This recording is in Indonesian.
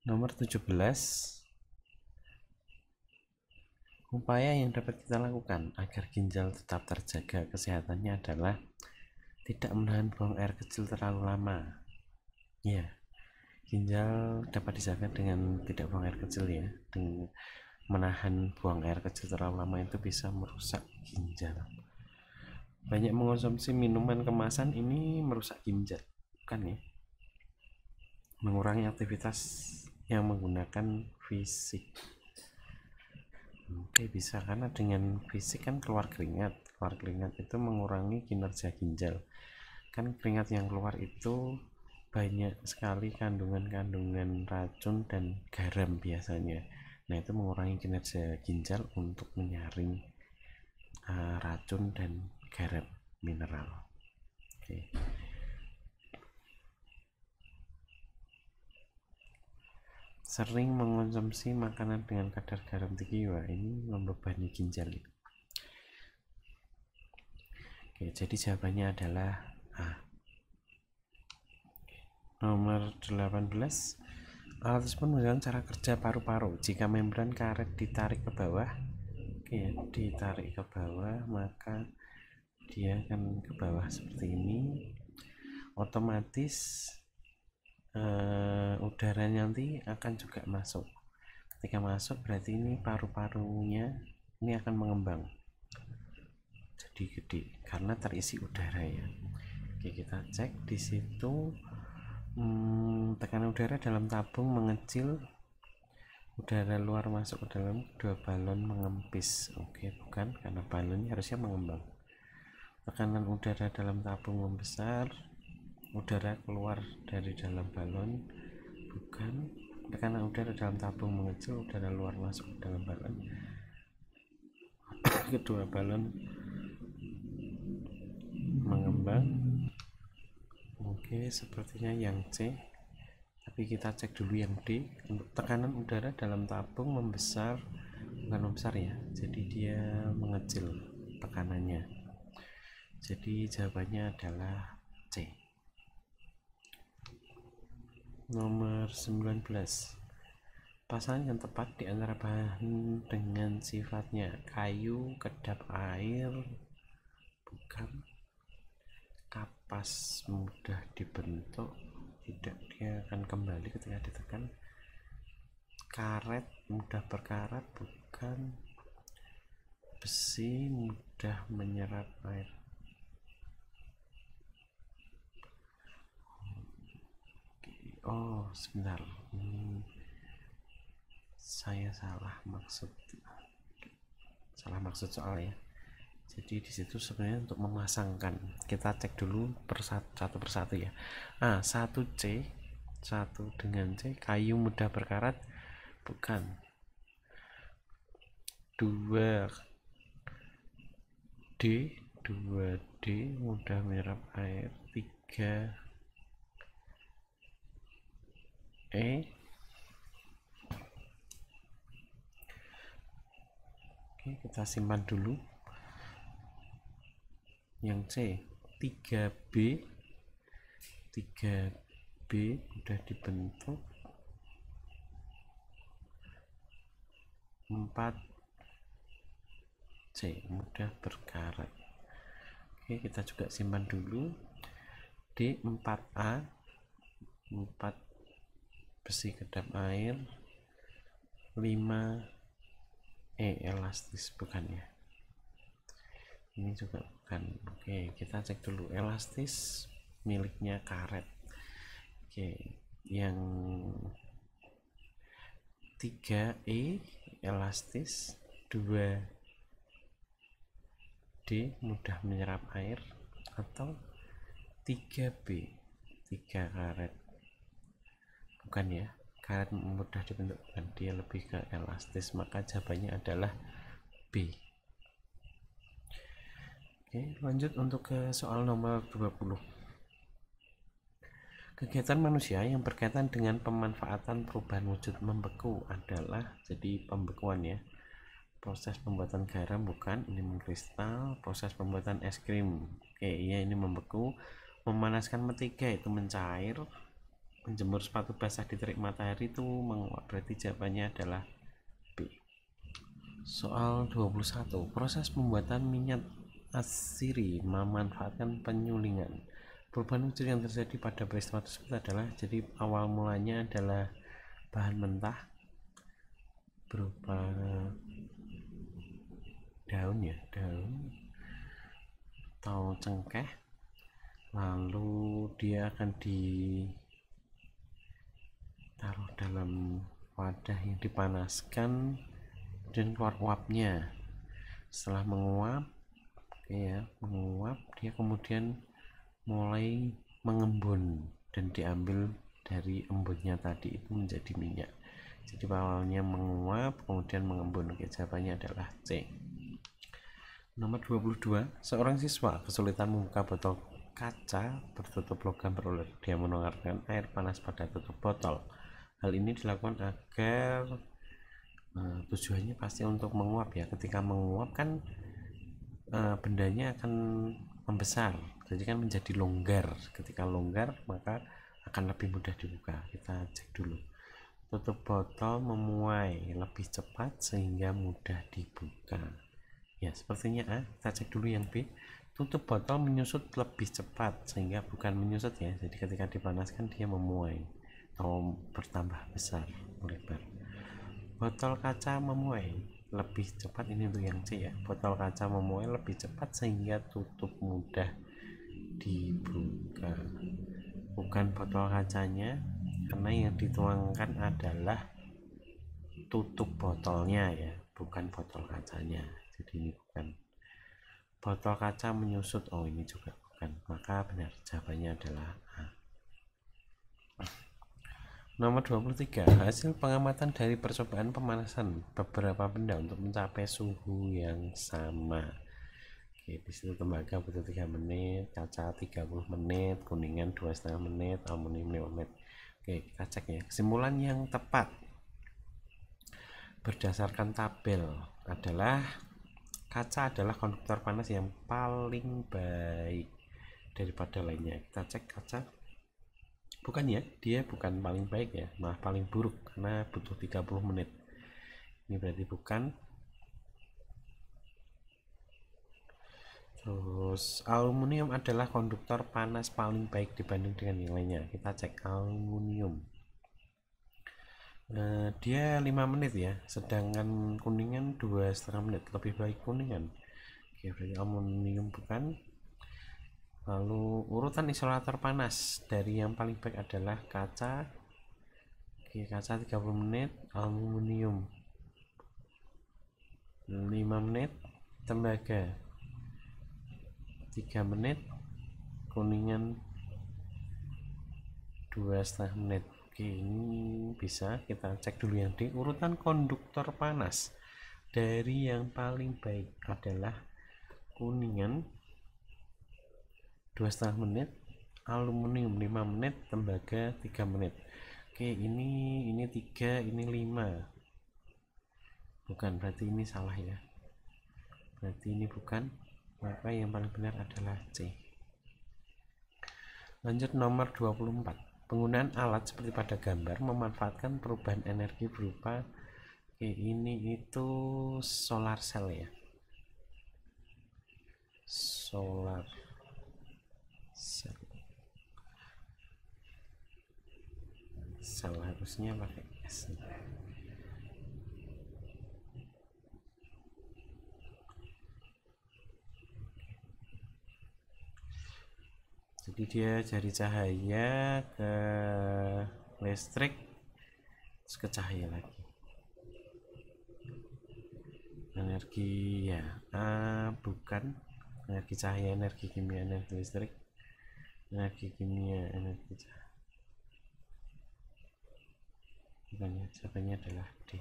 Nomor 17, upaya yang dapat kita lakukan agar ginjal tetap terjaga kesehatannya adalah tidak menahan buang air kecil terlalu lama. Ya, ginjal dapat dijaga dengan tidak buang air kecil ya. Dengan menahan buang air kecil terlalu lama itu bisa merusak ginjal. Banyak mengonsumsi minuman kemasan ini merusak ginjal, bukan ya? Mengurangi aktivitas yang menggunakan fisik. Oke, bisa, karena dengan fisik kan keluar keringat itu mengurangi kinerja ginjal. Kan keringat yang keluar itu banyak sekali kandungan racun dan garam biasanya. Nah, itu mengurangi kinerja ginjal untuk menyaring racun dan garam mineral. Oke. Sering mengonsumsi makanan dengan kadar garam tinggi, wah ini membebani ginjal. Oke, jadi jawabannya adalah A. Nomor 18, alat tersebut menunjukkan cara kerja paru-paru. Jika membran karet ditarik ke bawah, ditarik ke bawah, maka dia akan ke bawah seperti ini. Otomatis udara nanti akan juga masuk. Ketika masuk berarti ini paru-parunya ini akan mengembang jadi gede karena terisi udara ya. Oke, kita cek di situ. Tekanan udara dalam tabung mengecil, udara luar masuk ke dalam, dua balon mengempis. Oke, bukan, karena balonnya harusnya mengembang. Tekanan udara dalam tabung membesar, udara keluar dari dalam balon, bukan. Tekanan udara dalam tabung mengecil, udara luar masuk ke dalam balon. Kedua balon mengembang. Oke, sepertinya yang C, tapi kita cek dulu yang D. Untuk tekanan udara dalam tabung membesar, bukan membesar ya, jadi dia mengecil tekanannya. Jadi jawabannya adalah C. Nomor 19, pasangan yang tepat di antara bahan dengan sifatnya kayu, kedap air, bukan. Kapas mudah dibentuk, tidak, dia akan kembali ketika ditekan. Karet mudah berkarat, bukan. Besi mudah menyerap air. Oh, sebentar, saya salah maksud soalnya. Jadi di situ sebenarnya untuk memasangkan. Kita cek dulu satu persatu ya. 1C, 1 dengan C, kayu mudah berkarat, bukan. 2D, 2D mudah menyerap air. 3E. Oke, kita simpan dulu. Yang C, 3B, 3B mudah dibentuk. 4C mudah berkarat. Oke, kita juga simpan dulu. D, 4A, 4 besi kedap air. 5E elastis, bukan ya, ini juga bukan. Oke, kita cek dulu. Elastis miliknya karet. Oke, yang 3E elastis, 2D mudah menyerap air, atau 3B 3 karet, bukan ya, karet mudah dibentuk, bukan, dia lebih ke elastis, maka jawabannya adalah B. Oke, lanjut untuk ke soal nomor 20. Kegiatan manusia yang berkaitan dengan pemanfaatan perubahan wujud membeku adalah, jadi pembekuan ya, proses pembuatan garam, bukan, ini mengkristal. Proses pembuatan es krim, oke iya, ini membeku. Memanaskan mentega itu mencair. menjemur sepatu basah di terik matahari itu menguap, berarti jawabannya adalah B. Soal 21, proses pembuatan minyak asiri memanfaatkan penyulingan. Perubahan wujud yang terjadi pada peristiwa tersebut adalah, jadi awal mulanya adalah bahan mentah berupa daun atau cengkeh, lalu dia akan ditaruh dalam wadah yang dipanaskan dan keluar uapnya. Setelah menguap dia kemudian mulai mengembun dan diambil dari embunnya tadi itu menjadi minyak. Jadi awalnya menguap kemudian mengembun. Oke, jawabannya adalah C. Nomor 22, seorang siswa kesulitan membuka botol kaca bertutup logam berular. Dia menuangkan air panas pada tutup botol. Hal ini dilakukan agar tujuannya pasti untuk menguap ya. Ketika menguap kan bendanya akan membesar, jadi kan menjadi longgar. Ketika longgar maka akan lebih mudah dibuka. Kita cek dulu. Tutup botol memuai lebih cepat sehingga mudah dibuka. Ya, sepertinya A. Kita cek dulu yang B. Tutup botol menyusut lebih cepat, sehingga bukan menyusut ya. Jadi ketika dipanaskan dia memuai atau bertambah besar, melebar. Botol kaca memuai lebih cepat, ini untuk yang C ya. Botol kaca memuai lebih cepat sehingga tutup mudah dibuka. Bukan botol kacanya, karena yang dituangkan adalah tutup botolnya ya, bukan botol kacanya. Jadi ini bukan. Botol kaca menyusut, oh ini juga bukan, maka benar jawabannya adalah A. Nomor 23, hasil pengamatan dari percobaan pemanasan beberapa benda untuk mencapai suhu yang sama. Oke, disitu tembaga butuh 3 menit, kaca 30 menit, kuningan 2,5 menit, aluminium 5 menit. Oke, kita cek ya. Kesimpulan yang tepat berdasarkan tabel adalah kaca adalah konduktor panas yang paling baik daripada lainnya. Kita cek kaca. Bukan ya, dia bukan paling baik ya, malah paling buruk karena butuh 30 menit. Ini berarti bukan. Terus aluminium adalah konduktor panas paling baik dibanding dengan yang lainnya. Kita cek aluminium. Dia 5 menit ya, sedangkan kuningan 2,5 menit, lebih baik kuningan. Oke, berarti aluminium bukan. Lalu urutan isolator panas dari yang paling baik adalah kaca. Oke, kaca 30 menit, aluminium 5 menit, tembaga 3 menit, kuningan 2,5 menit. Oke, ini bisa kita cek dulu yang D. Urutan konduktor panas dari yang paling baik adalah kuningan 2,5 menit, aluminium 5 menit, tembaga 3 menit. Oke, ini 3, ini 5. Bukan, berarti ini salah ya. Berarti ini bukan, maka yang paling benar adalah C. Lanjut nomor 24. Penggunaan alat seperti pada gambar memanfaatkan perubahan energi berupa ini itu solar cell ya. Solar cell. Cell harusnya pakai S. Jadi dia dari cahaya ke listrik terus ke cahaya lagi. Energi ya A bukan, energi cahaya, energi kimia, energi listrik, energi kimia, energi cahaya. Jawabannya adalah D.